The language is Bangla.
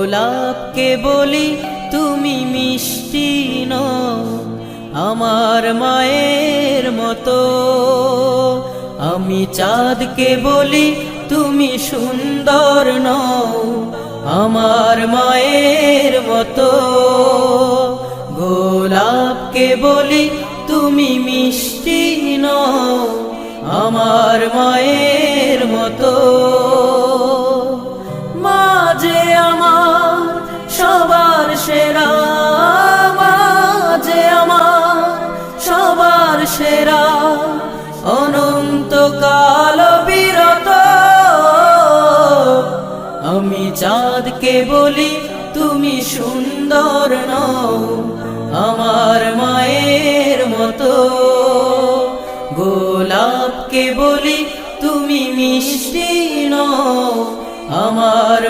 গোলাপকে বলি তুমি মিষ্টি নও আমার মায়ের মতো। আমি চাঁদকে বলি তুমি সুন্দর নও আমার মায়ের মতো। গোলাপকে বলি তুমি মিষ্টি নও আমার মায়ের মতো। মা যে আমার সবার সেরা, মা যে আমার সবার সেরা, অনন্তকাল বিরত। আমি চাঁদকে বলি তুমি সুন্দর নও আমার মায়ের মতো। গোলাপকে বলি তুমি মিষ্টি নও আমার